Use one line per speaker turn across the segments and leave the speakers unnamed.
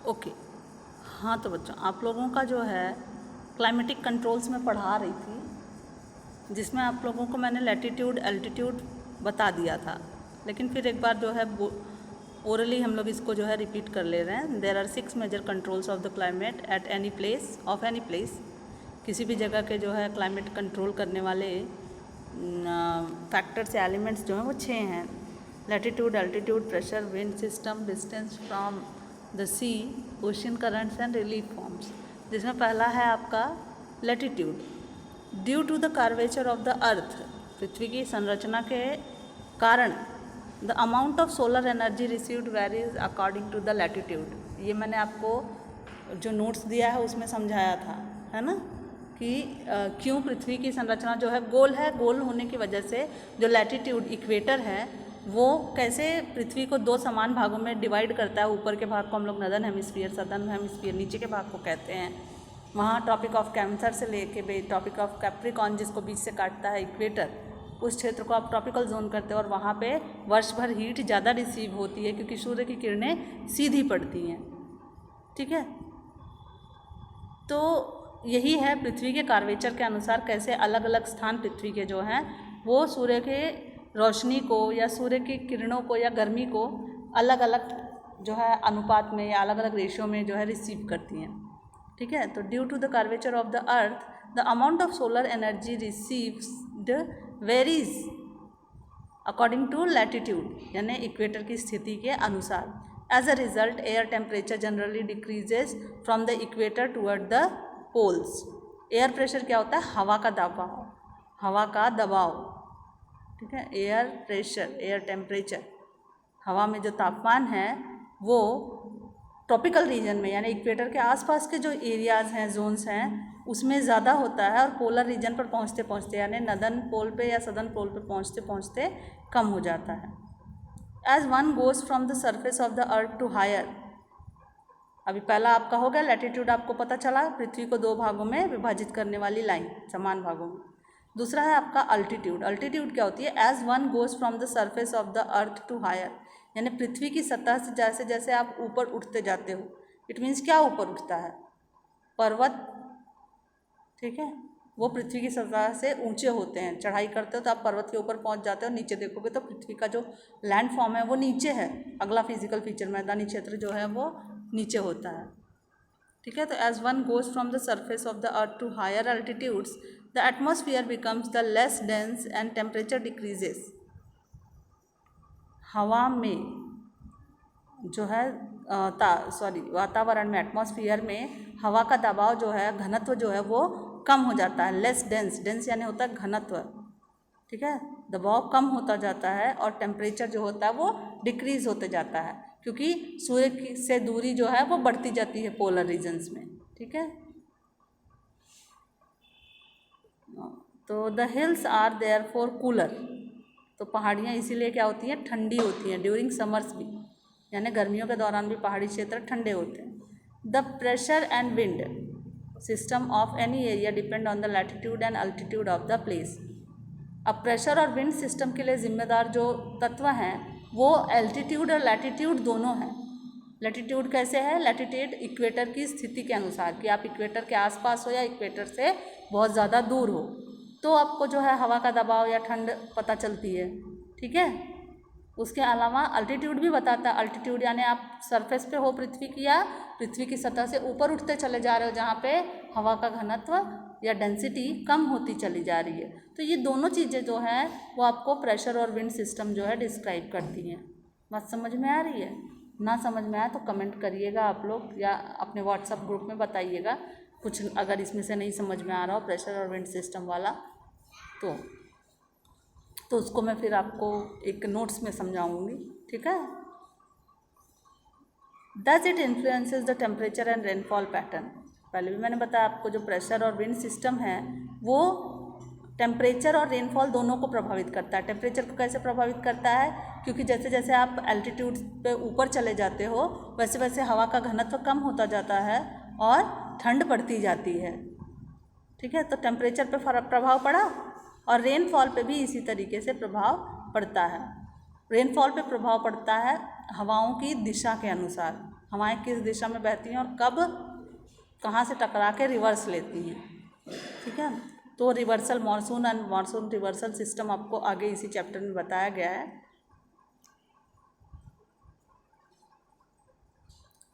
Okay. हाँ तो बच्चों, आप लोगों का जो है क्लाइमेटिक कंट्रोल्स में पढ़ा रही थी, जिसमें आप लोगों को मैंने लैटिट्यूड एल्टीट्यूड बता दिया था, लेकिन फिर एक बार जो है ओरली हम लोग इसको जो है रिपीट कर ले रहे हैं। There are 6 major controls of the climate at any place of any place. किसी भी जगह के जो है क्लाइमेट कंट्रोल करने वाले फैक्टर्स या एलिमेंट्स जो हैं वो 6 हैं। Latitude, altitude, pressure, wind system, distance from the sea, ocean currents and relief forms. जिसमें पहला है आपका latitude. Due to the curvature of the earth, पृथ्वी की संरचना के कारण the amount of solar energy received varies according to the latitude. ये मैंने आपको जो नोट्स दिया है उसमें समझाया था, है ना, कि क्यों पृथ्वी की संरचना जो है गोल होने की वजह से जो लैटिट्यूड इक्वेटर है वो कैसे पृथ्वी को 2 समान भागों में डिवाइड करता है। ऊपर के भाग को हम लोग नदर्न हेमिस्फीयर, सदर्न हेमिस्फीयर, नीचे के भाग को कहते हैं। वहाँ ट्रॉपिक ऑफ कैंसर से लेके ट्रॉपिक ऑफ कैप्रिकॉन, जिसको बीच से काटता है इक्वेटर, उस क्षेत्र को आप ट्रॉपिकल जोन करते हैं। और वहाँ पे वर्ष भर हीट ज़्यादा रिसीव होती है क्योंकि सूर्य की किरणें सीधी पड़ती हैं, ठीक है। तो यही है पृथ्वी के कर्वेचर के अनुसार कैसे अलग अलग स्थान पृथ्वी के जो हैं वो सूर्य के रोशनी को या सूर्य की किरणों को या गर्मी को अलग अलग जो है अनुपात में या अलग अलग रेशियो में जो है रिसीव करती हैं, ठीक है। तो due to the curvature of the earth the amount of solar energy received varies according to latitude, यानी इक्वेटर की स्थिति के अनुसार। As a result air temperature generally decreases from the equator toward the poles. Air pressure क्या होता है? हवा का दबाव, ठीक है। एयर प्रेशर, एयर टेम्परेचर, हवा में जो तापमान है वो ट्रॉपिकल रीजन में यानी इक्वेटर के आसपास के जो एरियाज़ हैं, जोन्स हैं, उसमें ज़्यादा होता है और पोलर रीजन पर पहुँचते पहुँचते यानी नदर्न पोल पे या सदर्न पोल पे पहुँचते पहुँचते कम हो जाता है। As one goes from the surface of the earth to higher, अभी पहला आपका हो गया लैटिट्यूड, आपको पता चला पृथ्वी को 2 भागों में विभाजित करने वाली लाइन, समान भागों में। दूसरा है आपका अल्टीट्यूड। अल्टीट्यूड क्या होती है? As one goes from the surface of the earth to higher, यानी पृथ्वी की सतह से जैसे जैसे आप ऊपर उठते जाते हो। इट मीन्स क्या ऊपर उठता है? पर्वत, ठीक है, वो पृथ्वी की सतह से ऊंचे होते हैं। चढ़ाई करते हो तो आप पर्वत के ऊपर पहुंच जाते हो, नीचे देखोगे तो पृथ्वी का जो लैंड फॉर्म है वो नीचे है। अगला फिजिकल फीचर मैदानी क्षेत्र जो है वो नीचे होता है, ठीक है। तो as one goes from the surface of the earth to higher altitudes the atmosphere becomes the less dense and temperature decreases. हवा में जो है वातावरण में, एटमॉस्फेयर में हवा का दबाव जो है, घनत्व जो है वो कम हो जाता है। लेस डेंस, डेंस यानी होता है घनत्व, ठीक है। दबाव कम होता जाता है और टेम्परेचर जो होता है वो डिक्रीज होते जाता है क्योंकि सूर्य से दूरी जो है वो बढ़ती जाती है पोलर रीजन्स में, ठीक है। तो the hills are there for cooler, तो पहाड़ियाँ इसीलिए क्या होती हैं? ठंडी होती हैं। ड्यूरिंग समर्स भी, यानी गर्मियों के दौरान भी पहाड़ी क्षेत्र ठंडे होते हैं। The pressure and wind system of any area depend on the latitude and altitude of the place. अब प्रेशर और विंड सिस्टम के लिए जिम्मेदार जो तत्व हैं वो एल्टीट्यूड और लैटिट्यूड दोनों हैं। लैटिट्यूड कैसे है? लैटिट्यूड इक्वेटर की स्थिति के अनुसार, कि आप इक्वेटर के आसपास हो या इक्वेटर से बहुत ज़्यादा दूर हो, तो आपको जो है हवा का दबाव या ठंड पता चलती है, ठीक है। उसके अलावा अल्टीट्यूड भी बताता है। अल्टीट्यूड यानी आप सरफेस पे हो पृथ्वी की या पृथ्वी की सतह से ऊपर उठते चले जा रहे हो, जहाँ पे हवा का घनत्व या डेंसिटी कम होती चली जा रही है। तो ये दोनों चीज़ें जो हैं वो आपको प्रेशर और विंड सिस्टम जो है डिस्क्राइब करती हैं। बात समझ में आ रही है? ना समझ में आए तो कमेंट करिएगा आप लोग या अपने व्हाट्सएप ग्रुप में बताइएगा कुछ, अगर इसमें से नहीं समझ में आ रहा हो प्रेशर और विंड सिस्टम वाला तो उसको मैं फिर आपको एक नोट्स में समझाऊंगी, ठीक है। Does it influences the temperature and rainfall pattern. पहले भी मैंने बताया आपको जो प्रेशर और विंड सिस्टम है वो टेम्परेचर और रेनफॉल दोनों को प्रभावित करता है। टेम्परेचर को कैसे प्रभावित करता है? क्योंकि जैसे जैसे आप एल्टीट्यूड पे ऊपर चले जाते हो वैसे वैसे हवा का घनत्व कम होता जाता है और ठंड बढ़ती जाती है, ठीक है। तो टेम्परेचर पे प्रभाव पड़ा और रेनफॉल पे भी इसी तरीके से प्रभाव पड़ता है। रेनफॉल पे प्रभाव पड़ता है हवाओं की दिशा के अनुसार। हवाएं किस दिशा में बहती हैं और कब कहाँ से टकरा के रिवर्स लेती हैं, ठीक है। तो reversal monsoon and monsoon reversal system आपको आगे इसी चैप्टर में बताया गया है।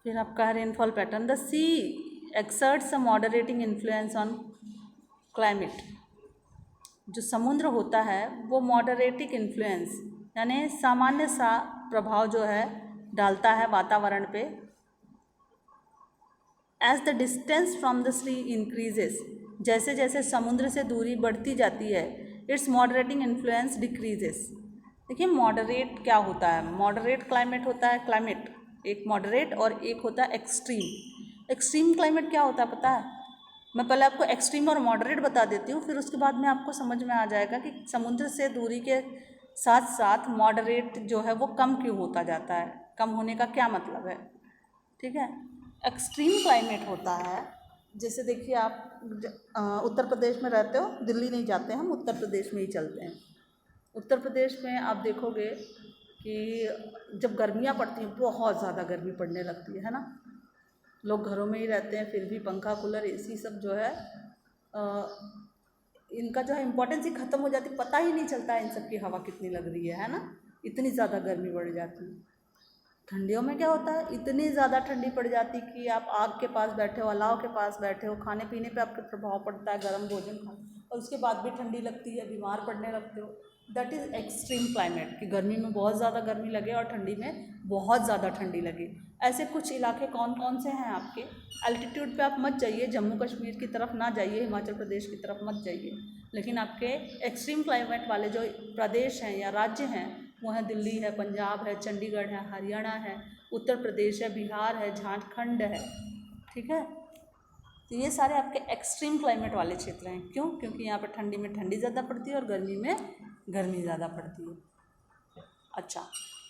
फिर आपका rainfall pattern, the sea exerts a moderating influence on climate. जो समुद्र होता है वो मॉडरेटिंग इन्फ्लुएंस यानी सामान्य सा प्रभाव जो है डालता है वातावरण पे। As the distance from the sea increases, जैसे जैसे समुद्र से दूरी बढ़ती जाती है, इट्स मॉडरेटिंग इन्फ्लुएंस डिक्रीजेस। देखिए मॉडरेट क्या होता है, मॉडरेट क्लाइमेट होता है, क्लाइमेट एक मॉडरेट और एक होता है एक्सट्रीम। एक्सट्रीम क्लाइमेट क्या होता है पता है? मैं पहले आपको एक्सट्रीम और मॉडरेट बता देती हूँ, फिर उसके बाद में आपको समझ में आ जाएगा कि समुद्र से दूरी के साथ साथ मॉडरेट जो है वो कम क्यों होता जाता है, कम होने का क्या मतलब है, ठीक है। एक्सट्रीम क्लाइमेट होता है, जैसे देखिए आप उत्तर प्रदेश में रहते हो, दिल्ली नहीं जाते हम उत्तर प्रदेश में ही चलते हैं। उत्तर प्रदेश में आप देखोगे कि जब गर्मियाँ पड़ती हैं बहुत ज़्यादा गर्मी पड़ने लगती है ना, लोग घरों में ही रहते हैं, फिर भी पंखा कूलर एसी सब जो है इनका जो है इम्पोर्टेंस ही ख़त्म हो जाती, पता ही नहीं चलता है इन सब की हवा कितनी लग रही है ना, इतनी ज़्यादा गर्मी बढ़ जाती है। ठंडियों में क्या होता है, इतनी ज़्यादा ठंडी पड़ जाती कि आप आग के पास बैठे हो, अलाव के पास बैठे हो, खाने पीने पे आपके प्रभाव पड़ता है, गर्म भोजन खा और उसके बाद भी ठंडी लगती है, बीमार पड़ने लगते हो। दैट इज़ एक्सट्रीम क्लाइमेट, कि गर्मी में बहुत ज़्यादा गर्मी लगे और ठंडी में बहुत ज़्यादा ठंडी लगे। ऐसे कुछ इलाके कौन कौन से हैं आपके? एल्टीट्यूड पे आप मत जाइए, जम्मू कश्मीर की तरफ ना जाइए, हिमाचल प्रदेश की तरफ मत जाइए, लेकिन आपके एक्सट्रीम क्लाइमेट वाले जो प्रदेश हैं या राज्य हैं वो हैं दिल्ली है, पंजाब है, चंडीगढ़ है, हरियाणा है, उत्तर प्रदेश है, बिहार है, झारखंड है, ठीक है। तो ये सारे आपके एक्सट्रीम क्लाइमेट वाले क्षेत्र हैं। क्यों? क्योंकि यहाँ पर ठंडी में ठंडी ज़्यादा पड़ती है और गर्मी में गर्मी ज़्यादा पड़ती है। अच्छा,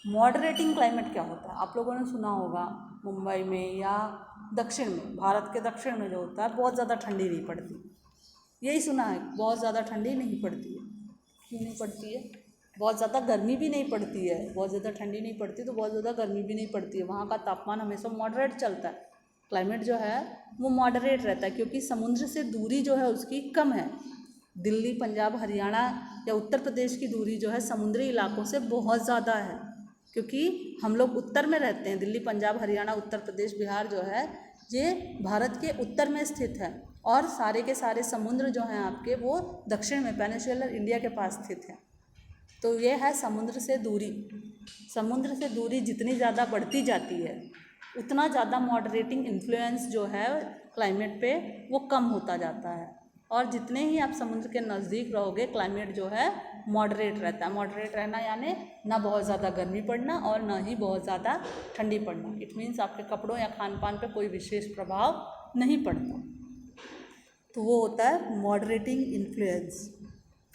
मॉडरेटिंग क्लाइमेट क्या होता है? आप लोगों ने सुना होगा मुंबई में या दक्षिण में, भारत के दक्षिण में जो होता है बहुत ज़्यादा ठंडी नहीं पड़ती, यही सुना है, बहुत ज़्यादा ठंडी नहीं पड़ती है। क्यों नहीं पड़ती है? बहुत ज़्यादा गर्मी भी नहीं पड़ती है, बहुत ज़्यादा ठंडी नहीं पड़ती तो बहुत ज़्यादा गर्मी भी नहीं पड़ती है, वहाँ का तापमान हमेशा मॉडरेट चलता है, क्लाइमेट जो है वो मॉडरेट रहता है, क्योंकि समुद्र से दूरी जो है उसकी कम है। दिल्ली, पंजाब, हरियाणा या उत्तर प्रदेश की दूरी जो है समुद्री इलाकों से बहुत ज़्यादा है, क्योंकि हम लोग उत्तर में रहते हैं। दिल्ली, पंजाब, हरियाणा, उत्तर प्रदेश, बिहार जो है ये भारत के उत्तर में स्थित है और सारे के सारे समुद्र जो हैं आपके वो दक्षिण में पेनिनसुलर इंडिया के पास स्थित है। तो ये है समुद्र से दूरी। समुद्र से दूरी जितनी ज़्यादा बढ़ती जाती है उतना ज़्यादा मॉडरेटिंग इन्फ्लुएंस जो है क्लाइमेट पे वो कम होता जाता है, और जितने ही आप समुद्र के नज़दीक रहोगे क्लाइमेट जो है मॉडरेट रहता है। मॉडरेट रहना यानी ना बहुत ज़्यादा गर्मी पड़ना और ना ही बहुत ज़्यादा ठंडी पड़ना। इट मीन्स आपके कपड़ों या खान पान पे कोई विशेष प्रभाव नहीं पड़ता, तो वो होता है मॉडरेटिंग इन्फ्लुएंस।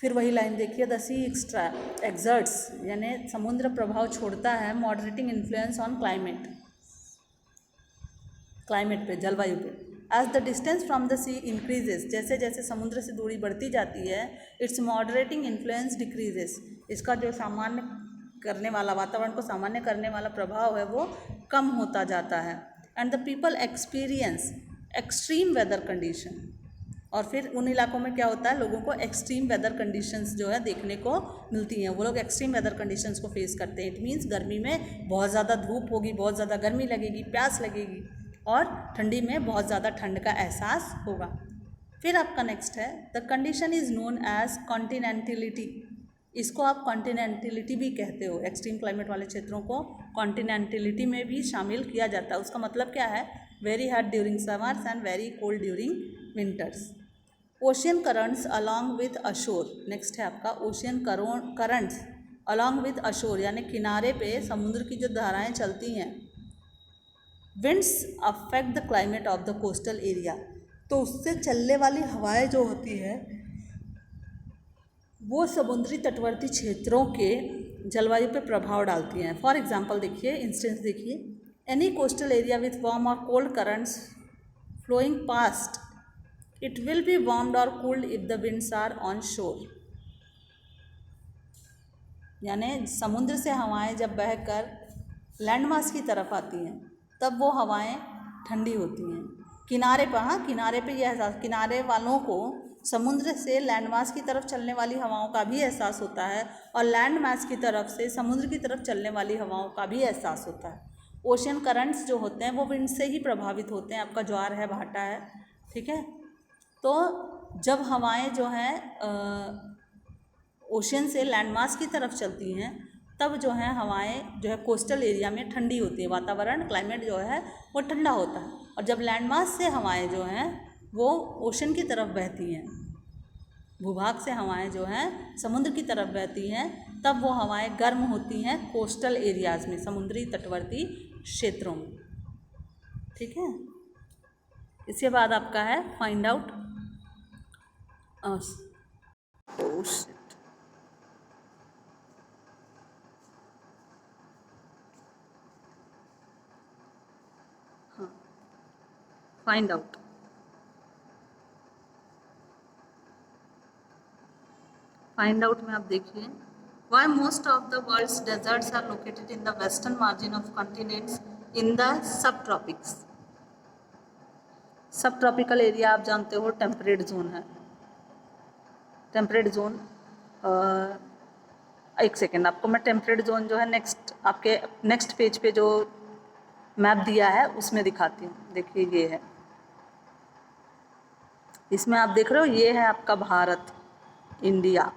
फिर वही लाइन देखिए, द सी एक्सर्ट्स यानी समुद्र प्रभाव छोड़ता है moderating influence on climate, climate पे, जलवायु पे। As the distance from the sea increases, जैसे जैसे समुद्र से दूरी बढ़ती जाती है, इट्स मॉडरेटिंग इन्फ्लुएंस डिक्रीजेस, इसका जो सामान्य करने वाला, वातावरण को सामान्य करने वाला प्रभाव है वो कम होता जाता है। And the people experience extreme weather condition, और फिर उन इलाकों में क्या होता है, लोगों को एक्सट्रीम वेदर कंडीशंस जो है देखने को मिलती हैं, वो लोग एक्सट्रीम वेदर कंडीशंस को फेस करते हैं। इट मीन्स गर्मी में बहुत ज़्यादा धूप होगी, बहुत ज़्यादा गर्मी लगेगी, प्यास लगेगी, और ठंडी में बहुत ज़्यादा ठंड का एहसास होगा। फिर आपका नेक्स्ट है, the condition is known as continentality, इसको आप कॉन्टिनेंटलिटी भी कहते हो। एक्सट्रीम क्लाइमेट वाले क्षेत्रों को कॉन्टिनेंटलिटी में भी शामिल किया जाता है। उसका मतलब क्या है, very hot during summers and very cold during winters. Ocean currents along with assure, next है आपका ocean currents along with assure, यानी किनारे पे समुद्र की जो धाराएं चलती हैं। Winds affect the climate of the coastal area, तो उससे चलने वाली हवाएं जो होती है वो समुद्री तटवर्ती क्षेत्रों के जलवायु पे प्रभाव डालती हैं। फॉर एग्जांपल देखिए, इंस्टेंस देखिए, any coastal area with warm और cold currents flowing past, it will be warmed और cooled if the winds are onshore, यानी समुद्र से हवाएं जब बहकर लैंड मास की तरफ आती हैं तब वो हवाएं ठंडी होती हैं। किनारे पर, हाँ, किनारे पे ये एहसास, किनारे वालों को समुद्र से लैंडमास की तरफ चलने वाली हवाओं का भी एहसास होता है और लैंड मास की तरफ से समुद्र की तरफ चलने वाली हवाओं का भी एहसास होता है। ओशियन करंट्स जो होते हैं वो विंड से ही प्रभावित होते हैं। आपका ज्वार है, भाटा है, ठीक है। तो जब हवाएं जो हैं ओशियन से लैंडमास की तरफ चलती हैं तब जो है हवाएं जो है कोस्टल एरिया में ठंडी होती है, वातावरण क्लाइमेट जो है वो ठंडा होता है। और जब लैंडमास से हवाएं जो हैं वो ओशन की तरफ बहती हैं, भूभाग से हवाएं जो हैं समुद्र की तरफ बहती हैं, तब वो हवाएं गर्म होती हैं कोस्टल एरियाज़ में, समुद्री तटवर्ती क्षेत्रों में, ठीक है। इसके बाद आपका है find out find out find out में आप देखिए, why most of the world's deserts are located in the western margin of continents in the subtropics. Subtropical area आप जानते हो टेम्परेट जोन है। टेम्परेट जोन, एक second, आपको मैं टेम्परेट जोन जो है आपके नेक्स्ट पेज पे जो मैप दिया है उसमें दिखाती हूँ। देखिए ये है, इसमें आप देख रहे हो ये है आपका भारत, इंडिया,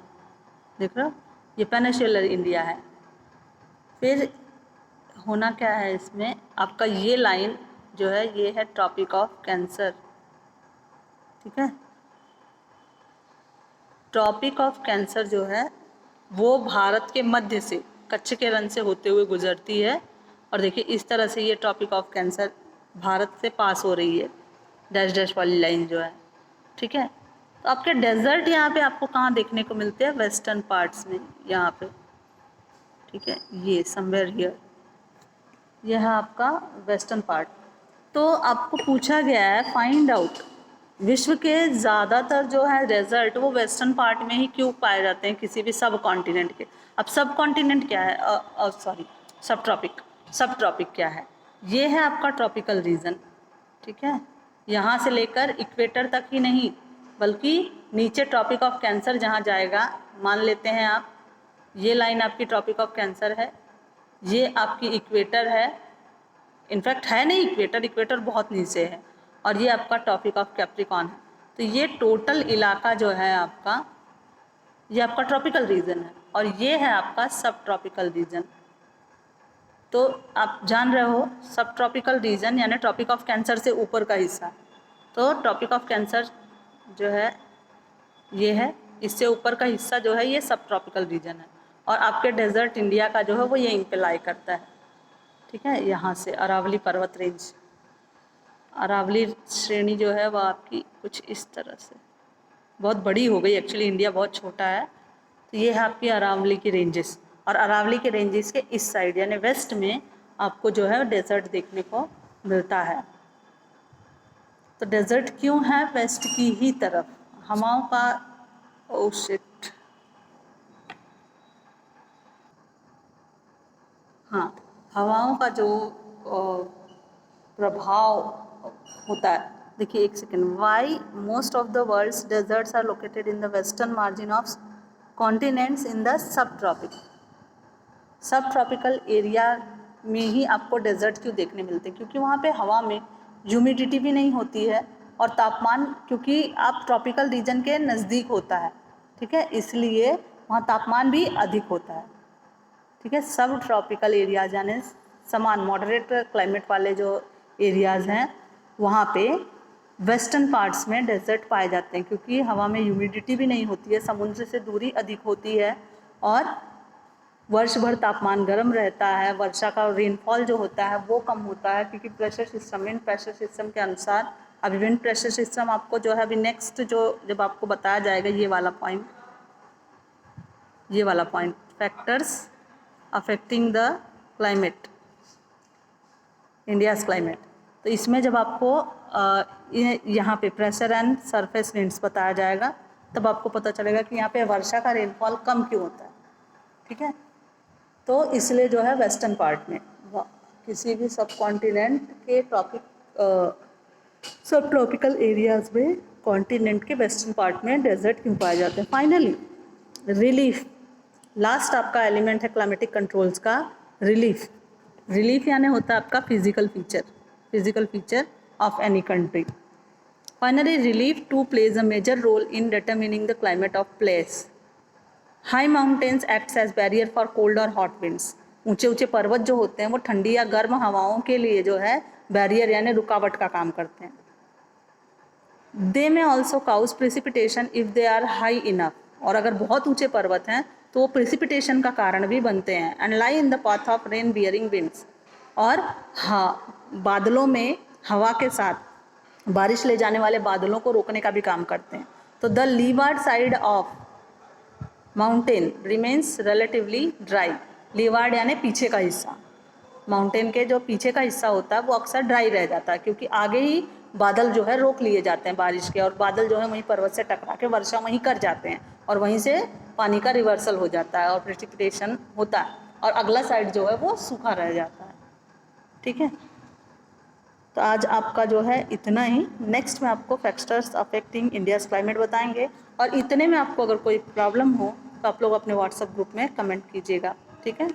देख रहे हो ये पेनिनसुलर इंडिया है। फिर होना क्या है इसमें, आपका ये लाइन जो है ये है ट्रॉपिक ऑफ कैंसर, ठीक है। ट्रॉपिक ऑफ कैंसर जो है वो भारत के मध्य से कच्छ के रण से होते हुए गुजरती है। और देखिए इस तरह से ये ट्रॉपिक ऑफ कैंसर भारत से पास हो रही है, डैश डैश वाली लाइन जो है, ठीक है। तो आपके डेजर्ट यहाँ पे आपको कहाँ देखने को मिलते हैं, वेस्टर्न पार्ट्स में, यहाँ पे, ठीक है, ये समवेयर हियर, यह है आपका वेस्टर्न पार्ट। तो आपको पूछा गया है फाइंड आउट, विश्व के ज़्यादातर जो है डेजर्ट वो वेस्टर्न पार्ट में ही क्यों पाए जाते हैं किसी भी सब कॉन्टिनेंट के। अब सब कॉन्टिनेंट क्या है, सॉरी सब ट्रॉपिक क्या है, ये है आपका ट्रॉपिकल रीजन, ठीक है। यहाँ से लेकर इक्वेटर तक ही नहीं बल्कि नीचे ट्रॉपिक ऑफ कैंसर जहाँ जाएगा, मान लेते हैं आप ये लाइन आपकी ट्रॉपिक ऑफ कैंसर है, ये आपकी इक्वेटर है, इनफैक्ट है नहीं इक्वेटर, इक्वेटर बहुत नीचे है, और ये आपका ट्रॉपिक ऑफ कैप्रिकॉर्न है। तो ये टोटल इलाका जो है आपका, ये आपका ट्रॉपिकल रीजन है और ये है आपका सब ट्रॉपिकल रीजन। तो आप जान रहे हो सब ट्रॉपिकल रीजन यानी ट्रॉपिक ऑफ कैंसर से ऊपर का हिस्सा। तो ट्रॉपिक ऑफ कैंसर जो है ये है, इससे ऊपर का हिस्सा जो है ये सब ट्रॉपिकल रीजन है। और आपके डेजर्ट इंडिया का जो है वो यहीं पे लाई करता है, ठीक है। यहाँ से अरावली पर्वत रेंज, अरावली श्रेणी जो है वह आपकी कुछ इस तरह से बहुत बड़ी हो गई, एक्चुअली इंडिया बहुत छोटा है। तो ये है आपकी अरावली की रेंजेस, और अरावली के रेंजेस के इस साइड यानी वेस्ट में आपको जो है डेजर्ट देखने को मिलता है। तो डेजर्ट क्यों है वेस्ट की ही तरफ, हवाओं का, ओ शिट, हाँ, हवाओं का जो प्रभाव होता है। देखिए एक second, why most of the world's deserts are located in the western margin of continents in the subtropic. Subtropical area में ही आपको डेजर्ट क्यों देखने मिलते हैं, क्योंकि वहाँ पे हवा में ह्यूमिडिटी भी नहीं होती है और तापमान, क्योंकि आप ट्रॉपिकल रीजन के नज़दीक होता है, ठीक है, इसलिए वहाँ तापमान भी अधिक होता है, ठीक है। सब ट्रॉपिकल एरियाज यानी समान मॉडरेट क्लाइमेट वाले जो एरियाज़ हैं वहाँ पे वेस्टर्न पार्ट्स में डेजर्ट पाए जाते हैं, क्योंकि हवा में ह्यूमिडिटी भी नहीं होती है, समुद्र से दूरी अधिक होती है और वर्ष भर तापमान गर्म रहता है, वर्षा का रेनफॉल जो होता है वो कम होता है, क्योंकि pressure system, wind pressure system के अनुसार, अभी विंड प्रेशर सिस्टम आपको जो है अभी नेक्स्ट जो जब आपको बताया जाएगा ये वाला point factors affecting the climate, India's climate. तो इसमें जब आपको यहाँ पे प्रेशर एंड सरफेस विंड्स बताया जाएगा तब आपको पता चलेगा कि यहाँ पे वर्षा का रेनफॉल कम क्यों होता है, ठीक है। तो इसलिए जो है वेस्टर्न पार्ट में किसी भी सब कॉन्टिनेंट के सब ट्रॉपिकल एरियाज में कॉन्टिनेंट के वेस्टर्न पार्ट में डेजर्ट क्यों पाए जाते हैं। फाइनली रिलीफ, लास्ट आपका एलिमेंट है क्लाइमेटिक कंट्रोल्स का रिलीफ। रिलीफ यानी होता है आपका physical feature of any country. Finally relief too plays a major role in determining the climate of place. High mountains acts as barrier for cold और hot winds. ऊंचे ऊंचे पर्वत जो होते हैं वो ठंडी या गर्म हवाओं के लिए जो है बैरियर यानी रुकावट का काम करते हैं। They may also cause precipitation if they are high enough. और अगर बहुत ऊंचे पर्वत हैं तो वो प्रिसिपिटेशन का कारण भी बनते हैं। And lie in the path of rain bearing winds. और बादलों में हवा के साथ बारिश ले जाने वाले बादलों को रोकने का भी काम करते हैं। तो the leeward side of mountain remains relatively dry. Leeward यानी पीछे का हिस्सा, माउंटेन के जो पीछे का हिस्सा होता है वो अक्सर ड्राई रह जाता है, क्योंकि आगे ही बादल जो है रोक लिए जाते हैं बारिश के, और बादल जो है वहीं पर्वत से टकरा के वर्षा वहीं कर जाते हैं और वहीं से पानी का रिवर्सल हो जाता है और प्रेसिपिटेशन होता है, और अगला साइड जो है वो सूखा रह जाता है। ठीक है, तो आज आपका जो है इतना ही। नेक्स्ट में आपको फैक्टर्स अफेक्टिंग इंडियाज़ क्लाइमेट बताएंगे, और इतने में आपको अगर कोई प्रॉब्लम हो तो आप लोग अपने व्हाट्सएप ग्रुप में कमेंट कीजिएगा। ठीक है।